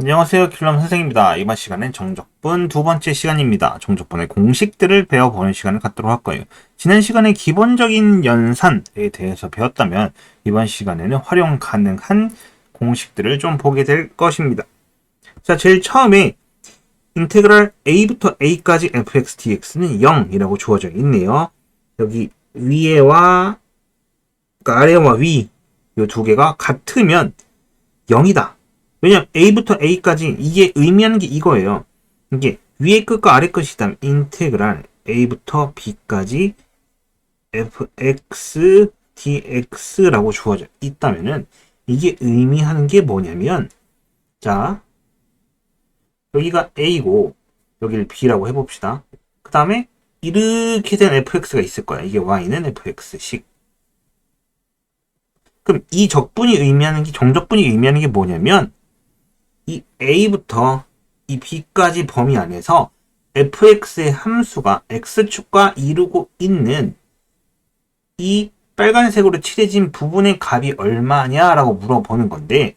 안녕하세요. 킬럼 선생입니다. 이번 시간은 정적분 두 번째 시간입니다. 정적분의 공식들을 배워보는 시간을 갖도록 할 거예요. 지난 시간에 기본적인 연산에 대해서 배웠다면 이번 시간에는 활용 가능한 공식들을 좀 보게 될 것입니다. 자, 제일 처음에 인테그랄 a부터 a까지 fx dx는 0이라고 주어져 있네요. 여기 위에와 그러니까 아래와 위 이 두 개가 같으면 0이다. 왜냐면 a부터 a까지 이게 의미하는 게 이거예요. 이게 위의 끝과 아래 끝이다. 인테그랄 a부터 b까지 fx dx라고 주어져 있다면은 이게 의미하는 게 뭐냐면 자 여기가 a고 여기를 b라고 해봅시다. 그 다음에 이렇게 된 fx가 있을 거야. 이게 y는 fx식. 그럼 이 적분이 의미하는 게 정적분이 의미하는 게 뭐냐면 이 a부터 이 b까지 범위 안에서 fx의 함수가 x축과 이루고 있는 이 빨간색으로 칠해진 부분의 값이 얼마냐라고 물어보는 건데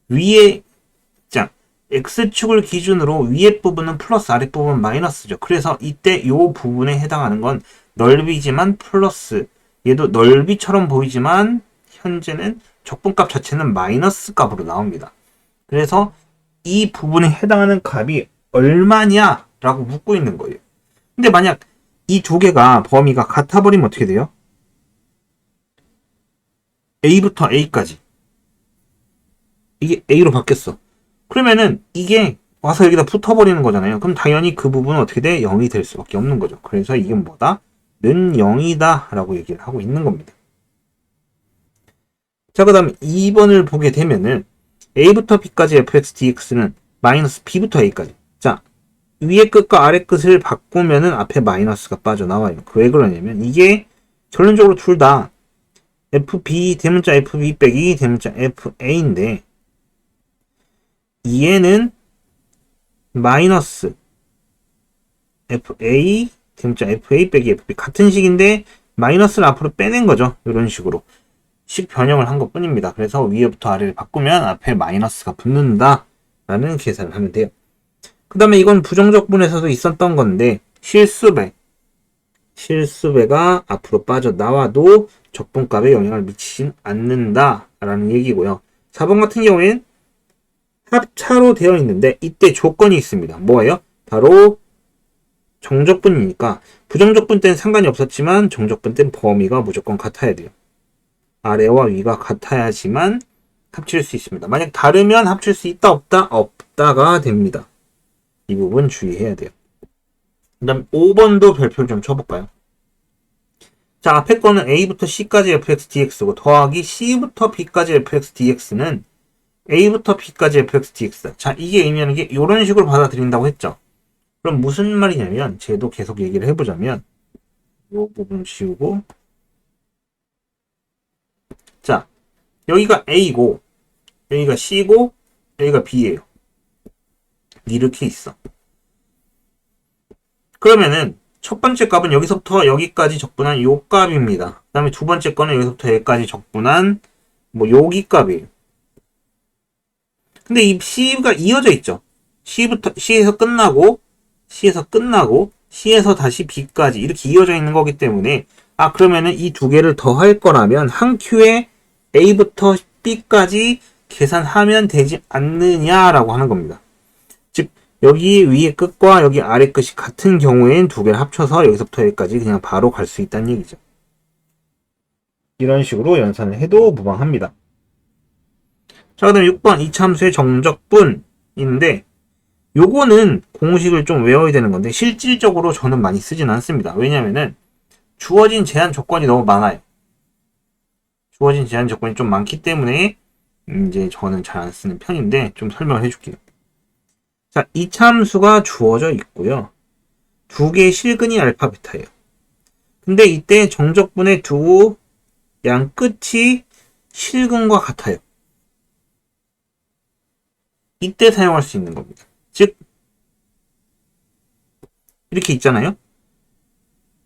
위에 자 x축을 기준으로 위에 부분은 플러스 아래 부분은 마이너스죠. 그래서 이때 이 부분에 해당하는 건 넓이지만 플러스 얘도 넓이처럼 보이지만 현재는 적분값 자체는 마이너스 값으로 나옵니다. 그래서 이 부분에 해당하는 값이 얼마냐라고 묻고 있는 거예요. 근데 만약 이 두 개가 범위가 같아버리면 어떻게 돼요? a부터 a까지 이게 a로 바뀌었어. 그러면은 이게 와서 여기다 붙어버리는 거잖아요. 그럼 당연히 그 부분은 어떻게 돼? 0이 될 수밖에 없는 거죠. 그래서 이게 뭐다? 는 0이다 라고 얘기를 하고 있는 겁니다. 자, 그 다음 2번을 보게 되면은 a부터 b까지 fx dx는 마이너스 b부터 a까지. 자, 위의 끝과 아래 끝을 바꾸면은 앞에 마이너스가 빠져나와요. 왜 그러냐면 이게 결론적으로 둘 다 fb 대문자 fb 빼기 대문자 fa인데 얘는 마이너스 fa 대문자 fa 빼기 fb 같은 식인데 마이너스를 앞으로 빼낸 거죠. 이런 식으로 식 변형을 한 것 뿐입니다. 그래서 위에부터 아래를 바꾸면 앞에 마이너스가 붙는다 라는 계산을 하면 돼요. 그 다음에 이건 부정적분에서도 있었던 건데 실수배가 앞으로 빠져나와도 적분값에 영향을 미치진 않는다 라는 얘기고요. 4번 같은 경우에는 합차로 되어 있는데 이때 조건이 있습니다. 뭐예요? 바로 정적분이니까 부정적분 때는 상관이 없었지만 정적분 때는 범위가 무조건 같아야 돼요. 아래와 위가 같아야지만 합칠 수 있습니다. 만약 다르면 합칠 수 있다 없다 없다가 됩니다. 이 부분 주의해야 돼요. 그 다음 5번도 별표를 좀 쳐볼까요? 자, 앞에 거는 a부터 c까지 fx dx고 더하기 c부터 b까지 fx dx는 a부터 b까지 fx dx다. 자, 이게 의미하는 게 이런 식으로 받아들인다고 했죠. 그럼 무슨 말이냐면 쟤도 계속 얘기를 해보자면 이 부분 지우고 자, 여기가 a고 여기가 c고 여기가 b예요. 이렇게 있어. 그러면은 첫 번째 값은 여기서부터 여기까지 적분한 요 값입니다. 그 다음에 두 번째 거는 여기서부터 여기까지 적분한 뭐 여기 값이에요. 근데 이 c가 이어져 있죠. c에서 끝나고 c에서 다시 b까지 이렇게 이어져 있는 거기 때문에 그러면은 이 두 개를 더할 거라면 한 큐에 a부터 b까지 계산하면 되지 않느냐라고 하는 겁니다. 즉 여기 위의 끝과 여기 아래 끝이 같은 경우엔 두 개를 합쳐서 여기서부터 여기까지 그냥 바로 갈 수 있다는 얘기죠. 이런 식으로 연산을 해도 무방합니다. 자, 그 다음 6번 이차함수의 정적분인데 요거는 공식을 좀 외워야 되는 건데 실질적으로 저는 많이 쓰진 않습니다. 왜냐면은 주어진 제한 조건이 너무 많아요. 주어진 제한 조건이 좀 많기 때문에 이제 저는 잘 안 쓰는 편인데 좀 설명을 해줄게요. 자, 이차함수가 주어져 있고요. 두 개의 실근이 알파 베타예요. 근데 이때 정적분의 두 양 끝이 실근과 같아요. 이때 사용할 수 있는 겁니다. 즉 이렇게 있잖아요.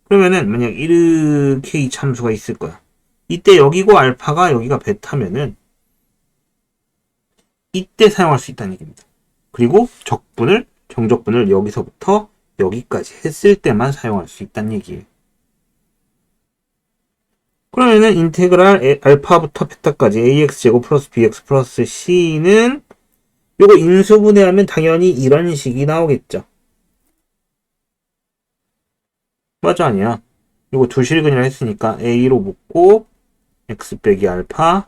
그러면은 만약 이렇게 이차함수가 있을 거야. 이때 여기고 알파가 여기가 베타면은 이때 사용할 수 있다는 얘기입니다. 그리고 정적분을 여기서부터 여기까지 했을 때만 사용할 수 있다는 얘기예요. 그러면은 인테그랄 알파부터 베타까지 ax제곱 플러스 bx 플러스 c는 요거 인수분해하면 당연히 이런 식이 나오겠죠. 맞아, 아니야. 요거 두 실근이라 했으니까 a로 묶고 x 빼기 알파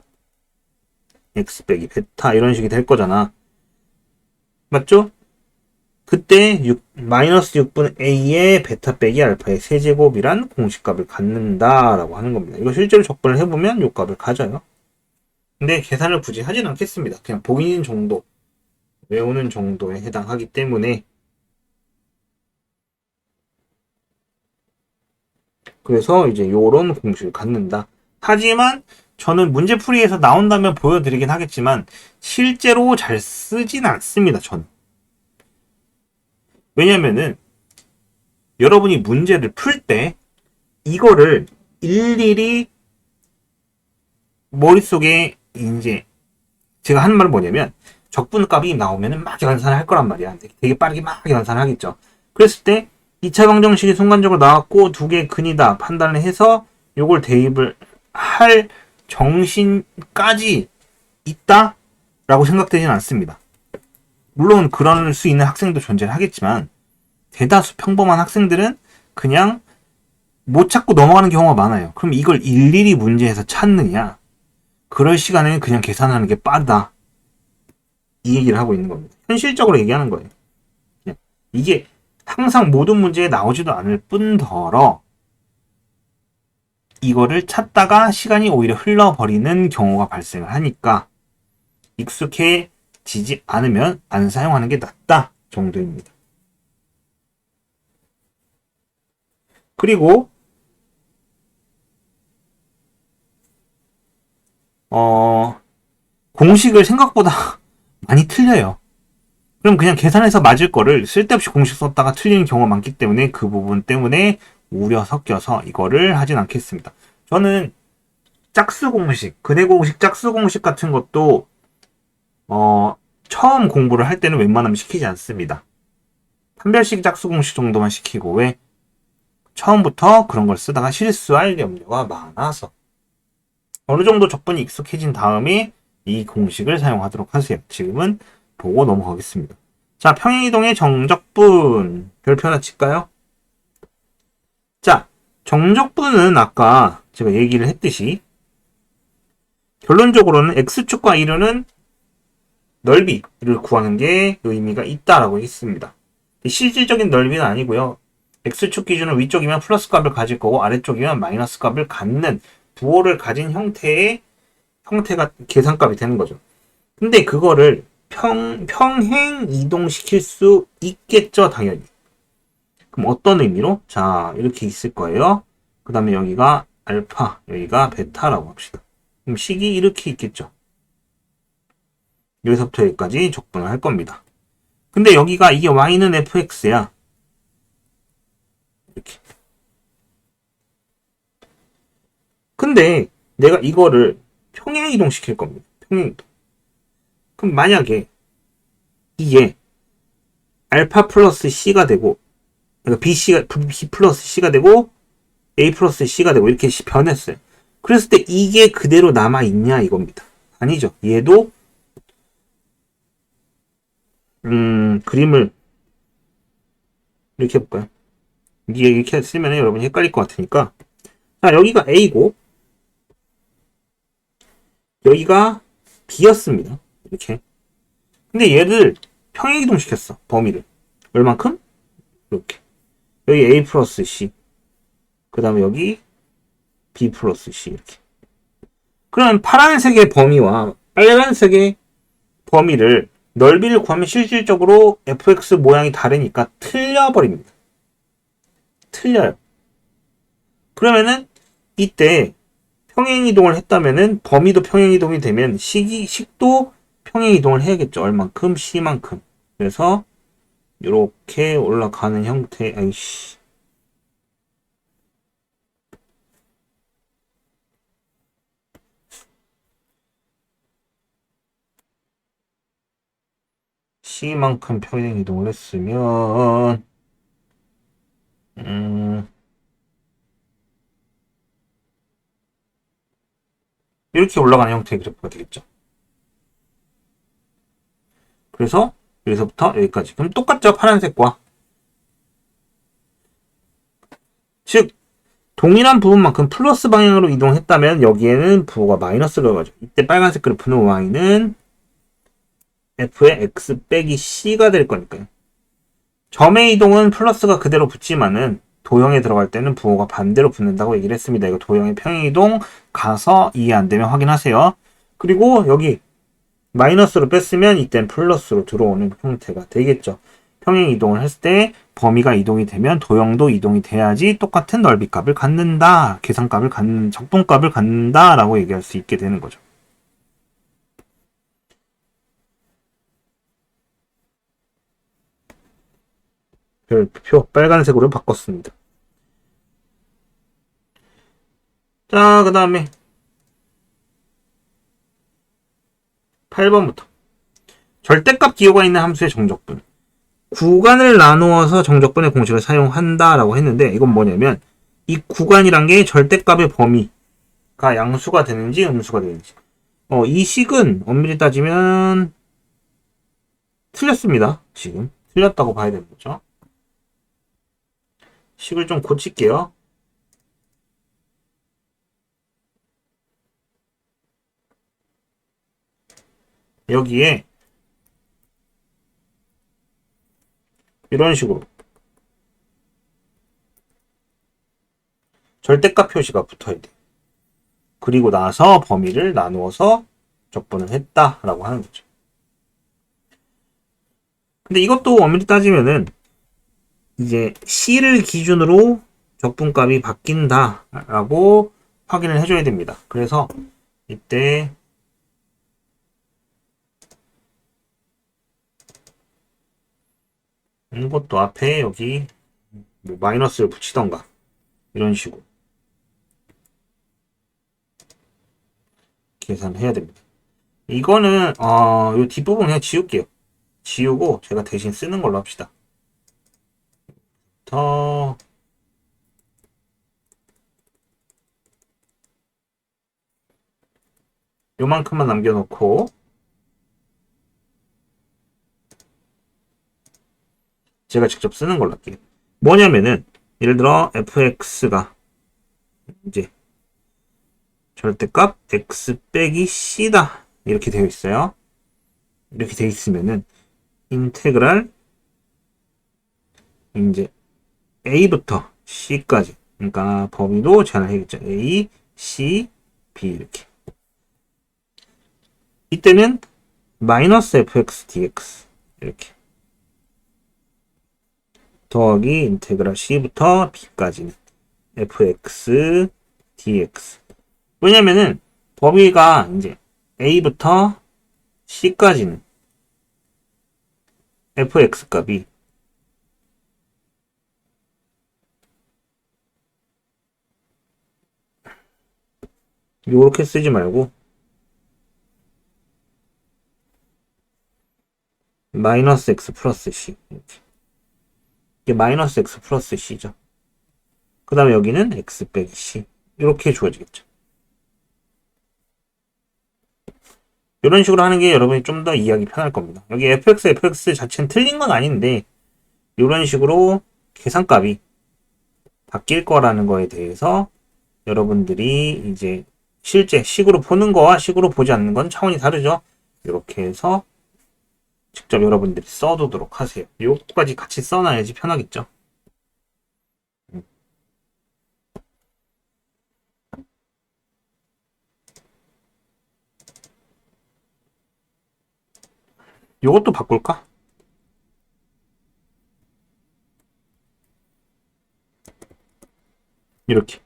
x 빼기 베타 이런 식이 될 거잖아. 맞죠? 그때 마이너스 6분 a의 베타 빼기 알파의 세제곱이란 공식값을 갖는다라고 하는 겁니다. 이거 실제로 적분을 해보면 요 값을 가져요. 근데 계산을 굳이 하진 않겠습니다. 그냥 보이는 정도, 외우는 정도에 해당하기 때문에 그래서 이제 요런 공식을 갖는다. 하지만 저는 문제풀이에서 나온다면 보여드리긴 하겠지만 실제로 잘 쓰진 않습니다. 저는. 왜냐면은 여러분이 문제를 풀 때 이거를 일일이 머릿속에 이제 제가 하는 말은 뭐냐면 적분값이 나오면은 막 연산을 할 거란 말이야. 되게 빠르게 막 연산을 하겠죠. 그랬을 때 2차 방정식이 순간적으로 나왔고 두 개의 근이다 판단을 해서 요걸 대입을 할 정신까지 있다라고 생각되지는 않습니다. 물론 그럴 수 있는 학생도 존재를 하겠지만 대다수 평범한 학생들은 그냥 못 찾고 넘어가는 경우가 많아요. 그럼 이걸 일일이 문제에서 찾느냐? 그럴 시간에는 그냥 계산하는 게 빠르다. 이 얘기를 하고 있는 겁니다. 현실적으로 얘기하는 거예요. 이게 항상 모든 문제에 나오지도 않을 뿐더러 이거를 찾다가 시간이 오히려 흘러버리는 경우가 발생을 하니까 익숙해지지 않으면 안 사용하는 게 낫다 정도입니다. 그리고 공식을 생각보다 많이 틀려요. 그럼 그냥 계산해서 맞을 거를 쓸데없이 공식 썼다가 틀리는 경우가 많기 때문에 그 부분 때문에 우려 섞여서 이거를 하진 않겠습니다. 저는 짝수 공식, 근해 공식, 짝수 공식 같은 것도 처음 공부를 할 때는 웬만하면 시키지 않습니다. 판별식 짝수 공식 정도만 시키고 왜 처음부터 그런 걸 쓰다가 실수할 염려가 많아서 어느 정도 적분이 익숙해진 다음에 이 공식을 사용하도록 하세요. 지금은 보고 넘어가겠습니다. 자, 평행이동의 정적분 별표 하나 칠까요? 자, 정적분은 아까 제가 얘기를 했듯이 결론적으로는 x축과 이루는 넓이를 구하는 게 의미가 있다라고 했습니다. 실질적인 넓이는 아니고요. x축 기준은 위쪽이면 플러스 값을 가질 거고 아래쪽이면 마이너스 값을 갖는 부호를 가진 형태가 계산값이 되는 거죠. 근데 그거를 평행 이동시킬 수 있겠죠, 당연히. 그럼 어떤 의미로? 자, 이렇게 있을 거예요. 그 다음에 여기가 알파, 여기가 베타라고 합시다. 그럼 식이 이렇게 있겠죠. 여기서부터 여기까지 적분을 할 겁니다. 근데 여기가 이게 y는 fx야. 이렇게. 근데 내가 이거를 평행 이동시킬 겁니다. 평행 이동. 그럼 만약에 이게 알파 플러스 c가 되고 그러니까 B 플러스 C가 되고 A 플러스 C가 되고 이렇게 변했어요. 그랬을 때 이게 그대로 남아있냐 이겁니다. 아니죠. 얘도 그림을 이렇게 해볼까요? 이게 이렇게 쓰면 여러분이 헷갈릴 것 같으니까 자 여기가 A고 여기가 B였습니다. 이렇게 근데 얘를 평행이동시켰어. 범위를 얼만큼? 이렇게 여기 A 플러스 C 그 다음에 여기 B 플러스 C 이렇게 그럼 파란색의 범위와 빨간색의 범위를 넓이를 구하면 실질적으로 fx 모양이 다르니까 틀려버립니다. 틀려요. 그러면은 이때 평행이동을 했다면은 범위도 평행이동이 되면 식도 평행이동을 해야겠죠. 얼만큼? c만큼. 그래서 이렇게 올라가는 형태. 아이씨. C만큼 평행 이동을 했으면 이렇게 올라가는 형태의 그래프가 되겠죠. 그래서 여기서부터 여기까지. 그럼 똑같죠? 파란색과. 즉 동일한 부분만큼 플러스 방향으로 이동했다면 여기에는 부호가 마이너스로 가죠. 이때 빨간색 그래프는 y는 f의 x 빼기 c가 될 거니까요. 점의 이동은 플러스가 그대로 붙지만은 도형에 들어갈 때는 부호가 반대로 붙는다고 얘기를 했습니다. 이거 도형의 평행이동 가서 이해 안 되면 확인하세요. 그리고 여기 마이너스로 뺐으면 이땐 플러스로 들어오는 형태가 되겠죠. 평행 이동을 했을 때 범위가 이동이 되면 도형도 이동이 돼야지 똑같은 넓이값을 갖는다. 계산값을 갖는, 적분값을 갖는다 라고 얘기할 수 있게 되는 거죠. 별표 빨간색으로 바꿨습니다. 자, 그 다음에 8번부터 절대값 기호가 있는 함수의 정적분. 구간을 나누어서 정적분의 공식을 사용한다라고 했는데 이건 뭐냐면 이 구간이란 게 절대값의 범위가 양수가 되는지 음수가 되는지. 이 식은 엄밀히 따지면 틀렸습니다. 지금 틀렸다고 봐야 되는 거죠. 식을 좀 고칠게요. 여기에 이런 식으로 절대값 표시가 붙어야 돼. 그리고 나서 범위를 나누어서 적분을 했다라고 하는 거죠. 근데 이것도 엄밀히 따지면은 이제 C를 기준으로 적분값이 바뀐다라고 확인을 해줘야 됩니다. 그래서 이때 이것도 앞에 여기 뭐 마이너스를 붙이던가 이런 식으로 계산해야 됩니다. 이거는 이 뒷부분 그냥 지울게요. 지우고 제가 대신 쓰는 걸로 합시다. 더 요만큼만 남겨놓고 제가 직접 쓰는 걸로 할게요. 뭐냐면은 예를 들어 fx가 이제 절대값 x 빼기 c다 이렇게 되어 있어요. 이렇게 되어 있으면은 인테그랄 이제 a부터 c까지, 그러니까 범위도 제한해야겠죠. a, c, b 이렇게. 이때는 마이너스 fx dx 이렇게 더하기 인테그랄 c부터 b까지는 fx dx. 왜냐면은 범위가 이제 a부터 c까지는 fx 값이 요렇게 쓰지 말고 마이너스 x 플러스 c 이렇게. 이게 마이너스 x 플러스 c죠. 그 다음에 여기는 x 빼기 c 이렇게 주어지겠죠. 이런 식으로 하는 게 여러분이 좀 더 이해하기 편할 겁니다. 여기 fx 자체는 틀린 건 아닌데 이런 식으로 계산값이 바뀔 거라는 거에 대해서 여러분들이 이제 실제 식으로 보는 거와 식으로 보지 않는 건 차원이 다르죠. 이렇게 해서 직접 여러분들이 써두도록 하세요. 요거까지 같이 써놔야지 편하겠죠. 요것도 바꿀까? 이렇게.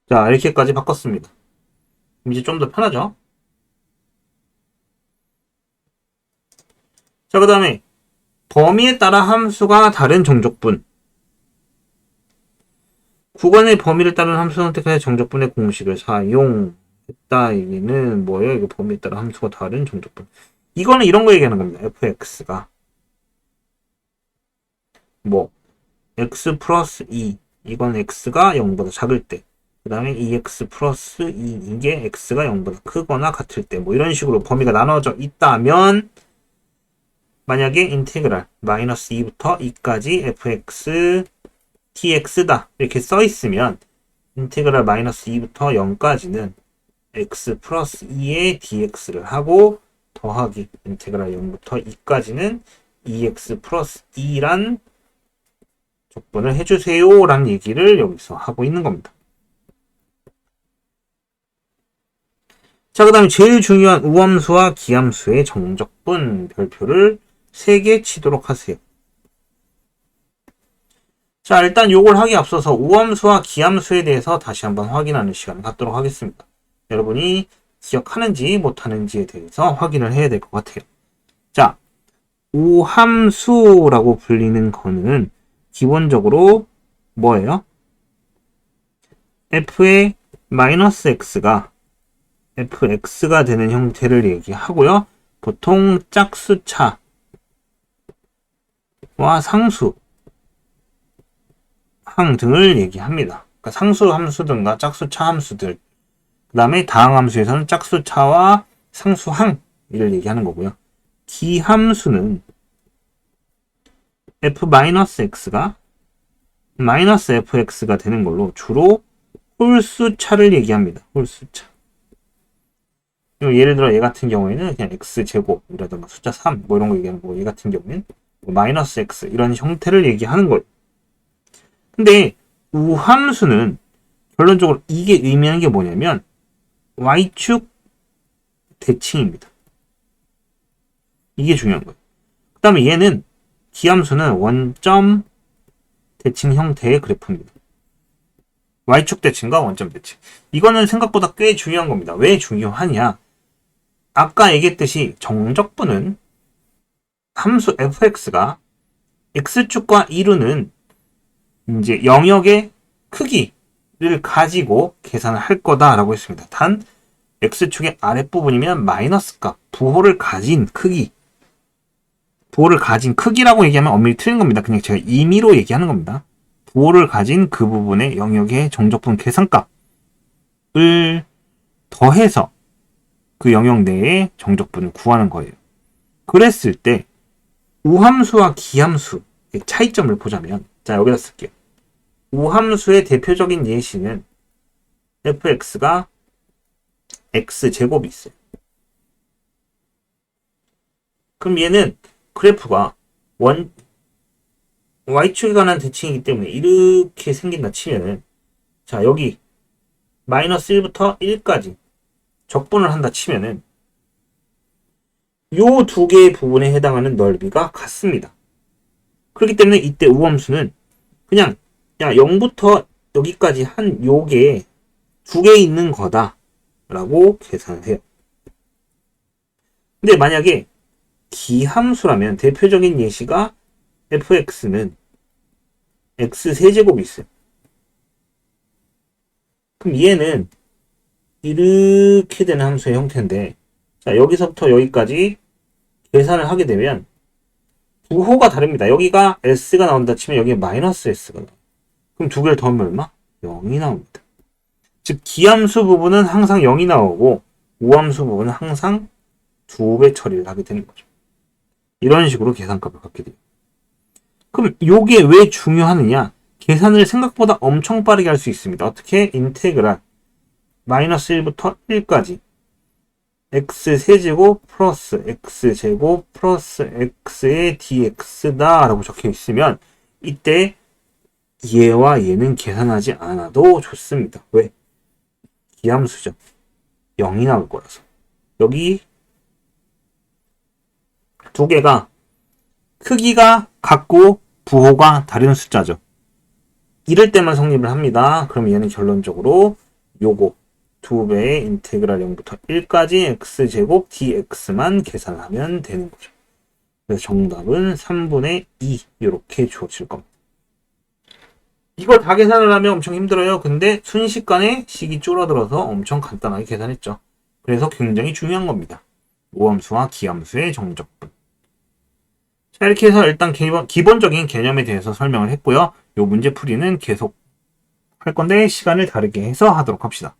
자, 이렇게까지 바꿨습니다. 이제 좀 더 편하죠? 자, 그 다음에 범위에 따라 함수가 다른 정적분. 구간의 범위를 따른 함수 선택하여 정적분의 공식을 사용했다. 얘기는 뭐예요? 이거 범위에 따라 함수가 다른 정적분. 이거는 이런 거 얘기하는 겁니다. fx가 뭐 x 플러스 2 이건 x가 0보다 작을 때, 그 다음에 2x 플러스 2 이게 x가 0보다 크거나 같을 때, 뭐 이런 식으로 범위가 나눠져 있다면 만약에 인테그랄 마이너스 2부터 2까지 fx dx다 이렇게 써 있으면 인테그랄 마이너스 2부터 0까지는 x 플러스 2의 dx를 하고 더하기 인테그랄 0부터 2까지는 2x 플러스 2란 적분을 해주세요 라는 얘기를 여기서 하고 있는 겁니다. 자, 그 다음에 제일 중요한 우함수와 기함수의 정적분 별표를 3개 치도록 하세요. 자, 일단 요걸 하기 앞서서 우함수와 기함수에 대해서 다시 한번 확인하는 시간을 갖도록 하겠습니다. 여러분이 기억하는지 못하는지에 대해서 확인을 해야 될 것 같아요. 자, 우함수라고 불리는 거는 기본적으로 뭐예요? f의 마이너스 x가 fx가 되는 형태를 얘기하고요. 보통 짝수차와 상수 항 등을 얘기합니다. 그러니까 상수 함수든가 짝수차 함수들, 그 다음에 다항 함수에서는 짝수차와 상수항 이를 얘기하는 거고요. 기함수는 f-x가 마이너스 fx가 되는 걸로 주로 홀수차를 얘기합니다. 홀수차. 예를 들어 얘 같은 경우에는 그냥 x제곱이라든가 숫자 3 뭐 이런 거 얘기하는 거고, 얘 같은 경우에는 뭐 마이너스 x 이런 형태를 얘기하는 거예요. 근데 우함수는 결론적으로 이게 의미하는 게 뭐냐면 y축 대칭입니다. 이게 중요한 거예요. 그 다음에 얘는 기함수는 원점 대칭 형태의 그래프입니다. y축 대칭과 원점 대칭. 이거는 생각보다 꽤 중요한 겁니다. 왜 중요하냐? 아까 얘기했듯이 정적분은 함수 fx가 x축과 이루는 이제 영역의 크기를 가지고 계산을 할 거다라고 했습니다. 단 x축의 아랫부분이면 마이너스 값, 부호를 가진 크기, 부호를 가진 크기라고 얘기하면 엄밀히 틀린 겁니다. 그냥 제가 임의로 얘기하는 겁니다. 부호를 가진 그 부분의 영역의 정적분 계산값을 더해서 그 영역 내의 정적분을 구하는 거예요. 그랬을 때 우함수와 기함수의 차이점을 보자면, 자, 여기다 쓸게요. 우함수의 대표적인 예시는 fx가 x제곱이 있어요. 그럼 얘는 그래프가 y축에 관한 대칭이기 때문에 이렇게 생긴다 치면은, 자, 여기 마이너스 1부터 1까지 적분을 한다 치면은 요 두 개의 부분에 해당하는 넓이가 같습니다. 그렇기 때문에 이때 우함수는 그냥 야 0부터 여기까지 한 요게 두 개 있는 거다 라고 계산을 해요. 근데 만약에 기함수라면 대표적인 예시가 fx는 x세제곱이 있어요. 그럼 얘는 이렇게 되는 함수의 형태인데, 자, 여기서부터 여기까지 계산을 하게 되면 부호가 다릅니다. 여기가 s가 나온다 치면 여기에 마이너스 s가 나와요. 그럼 두 개를 더하면 얼마? 0이 나옵니다. 즉 기함수 부분은 항상 0이 나오고 우함수 부분은 항상 2배 처리를 하게 되는 거죠. 이런 식으로 계산값을 갖게 돼요. 그럼 이게 왜 중요하느냐? 계산을 생각보다 엄청 빠르게 할 수 있습니다. 어떻게? 인테그랄 마이너스 1부터 1까지 x세제곱 플러스 x제곱 플러스 x의 dx다 라고 적혀 있으면 이때 얘와 얘는 계산하지 않아도 좋습니다. 왜? 기함수죠. 0이 나올 거라서. 여기 두 개가 크기가 같고 부호가 다른 숫자죠. 이럴 때만 성립을 합니다. 그럼 얘는 결론적으로 요거 2배의 인테그랄 0부터 1까지 x제곱 dx만 계산하면 되는 거죠. 그래서 정답은 3분의 2 이렇게 주어질 겁니다. 이걸 다 계산을 하면 엄청 힘들어요. 근데 순식간에 식이 줄어들어서 엄청 간단하게 계산했죠. 그래서 굉장히 중요한 겁니다. 모함수와 기함수의 정적분. 자, 이렇게 해서 일단 기본적인 개념에 대해서 설명을 했고요. 요 문제 풀이는 계속 할 건데 시간을 다르게 해서 하도록 합시다.